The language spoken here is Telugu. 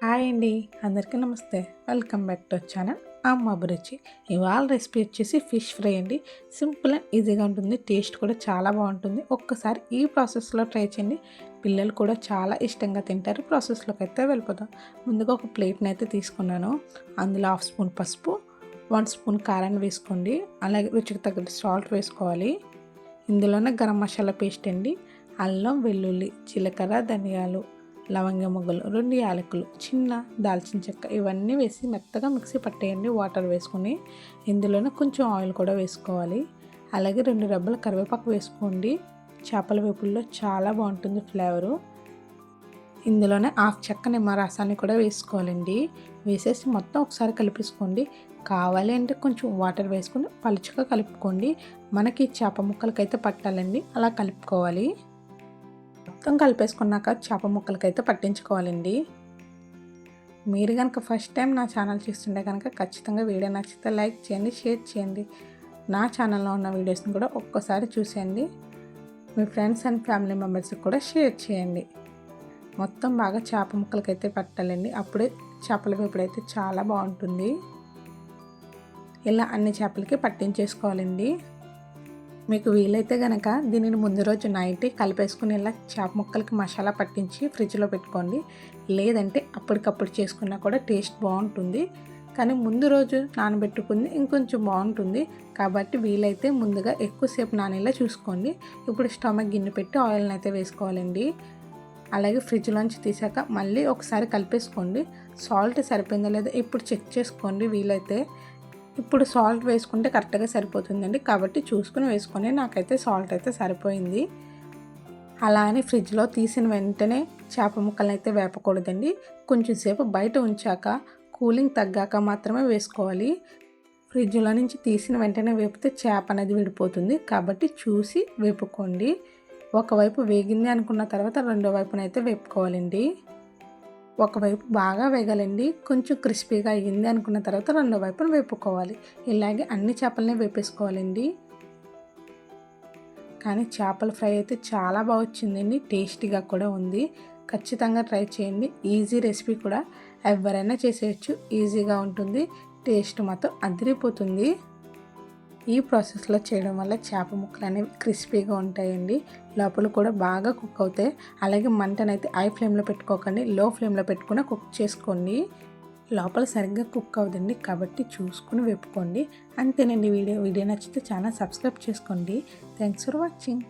హాయ్ అండి. అందరికీ నమస్తే. వెల్కమ్ బ్యాక్ టు ఛానల్ అమ్మ అభిరుచి. ఇవాళ రెసిపీ వచ్చేసి ఫిష్ ఫ్రై అండి. సింపుల్ అండ్ ఈజీగా ఉంటుంది. టేస్ట్ కూడా చాలా బాగుంటుంది. ఒక్కసారి ఈ ప్రాసెస్లో ట్రై చేయండి. పిల్లలు కూడా చాలా ఇష్టంగా తింటారు. ప్రాసెస్లోకి అయితే వెళ్ళిపోతాం. ముందుగా ఒక ప్లేట్ని అయితే తీసుకున్నాను. అందులో 1/2 స్పూన్ పసుపు, 1 స్పూన్ కారాన్ని వేసుకోండి. అలాగే రుచికి తగ్గట్టు సాల్ట్ వేసుకోవాలి. ఇందులోనే గరం మసాలా పేస్ట్ అండి, అల్లం వెల్లుల్లి, జీలకర్ర, ధనియాలు, లవంగ మొగ్గలు, 2 యాలకులు, చిన్న దాల్చిన చెక్క ఇవన్నీ వేసి మెత్తగా మిక్సీ పట్టేయండి వాటర్ వేసుకొని. ఇందులోనే కొంచెం ఆయిల్ కూడా వేసుకోవాలి. అలాగే 2 రెబ్బల కరివేపాకు వేసుకోండి. చేపల వేపుల్లో చాలా బాగుంటుంది ఫ్లేవరు. ఇందులోనే 1/2 చెక్క నిమ్మ రసాన్ని కూడా వేసుకోవాలండి. వేసేసి మొత్తం ఒకసారి కలిపేసుకోండి. కావాలి అంటే కొంచెం వాటర్ వేసుకొని పలుచగా కలుపుకోండి. మనకి చేప ముక్కలకైతే పట్టాలండి, అలా కలుపుకోవాలి. మొత్తం కలిపేసుకున్నాక చేప ముక్కలకైతే పట్టించుకోవాలండి. మీరు కనుక ఫస్ట్ టైం నా ఛానల్ చూస్తుంటే కనుక ఖచ్చితంగా వీడియో నచ్చితే లైక్ చేయండి, షేర్ చేయండి. నా ఛానల్లో ఉన్న వీడియోస్ని కూడా ఒక్కసారి చూసేయండి. మీ ఫ్రెండ్స్ అండ్ ఫ్యామిలీ మెంబర్స్కి కూడా షేర్ చేయండి. మొత్తం బాగా చేప ముక్కలకైతే పట్టాలండి. అప్పుడే చేపల వేపుడైతే చాలా బాగుంటుంది. ఇలా అన్ని చేపలకి పట్టించేసుకోవాలండి. మీకు వీలైతే కనుక దీనిని ముందు రోజు నైట్ కలిపేసుకుని ఇలా చేప ముక్కలకి మసాలా పట్టించి ఫ్రిడ్జ్లో పెట్టుకోండి. లేదంటే అప్పటికప్పుడు చేసుకున్నా కూడా టేస్ట్ బాగుంటుంది. కానీ ముందు రోజు నానబెట్టుకుంది ఇంకొంచెం బాగుంటుంది. కాబట్టి వీలైతే ముందుగా ఎక్కువసేపు నానేలా చూసుకోండి. ఇప్పుడు స్టవ్ మీద గిన్నె పెట్టి ఆయిల్ని అయితే వేసుకోవాలండి. అలాగే ఫ్రిడ్జ్లోంచి తీసాక మళ్ళీ ఒకసారి కలిపేసుకోండి. సాల్ట్ సరిపోయిందో లేదో ఇప్పుడు చెక్ చేసుకోండి వీలైతే. ఇప్పుడు సాల్ట్ వేసుకుంటే కరెక్ట్గా సరిపోతుందండి. కాబట్టి చూసుకుని వేసుకొని నాకైతే సాల్ట్ అయితే సరిపోయింది. అలా అని ఫ్రిడ్జ్లో తీసిన వెంటనే చేప ముక్కలను అయితే వేపకూడదండి. కొంచెం సేపు బయట ఉంచాక కూలింగ్ తగ్గాక మాత్రమే వేసుకోవాలి. ఫ్రిడ్జ్లో నుంచి తీసిన వెంటనే వేపితే చేప అనేది విడిపోతుంది. కాబట్టి చూసి వేపుకోండి. ఒకవైపు వేగింది అనుకున్న తర్వాత రెండో వైపునైతే వేపుకోవాలండి. ఒకవైపు బాగా వేగాలండి. కొంచెం క్రిస్పీగా అయ్యింది అనుకున్న తర్వాత రెండో వైపున వేపుకోవాలి. ఇలాగే అన్ని చేపలని వేపేసుకోవాలండి. కానీ చేపల ఫ్రై అయితే చాలా బాగా వచ్చిందండి. టేస్టీగా కూడా ఉంది. ఖచ్చితంగా ట్రై చేయండి. ఈజీ రెసిపీ కూడా, ఎవరైనా చేసేయచ్చు. ఈజీగా ఉంటుంది. టేస్ట్ మాత్రం అదిరిపోతుంది. ఈ ప్రాసెస్లో చేయడం వల్ల చేప ముక్కలు అనేవి క్రిస్పీగా ఉంటాయండి. లోపల కూడా బాగా కుక్ అవుతాయి. అలాగే మంటనైతే హై ఫ్లేమ్లో పెట్టుకోకండి, లో ఫ్లేమ్లో పెట్టుకుని కుక్ చేసుకోండి. లోపల సరిగ్గా కుక్ అవుతుంది కాబట్టి చూసుకుని వేపుకోండి. అంతేనండి. వీడియో నచ్చితే ఛానల్ సబ్స్క్రైబ్ చేసుకోండి. Thanks for watching.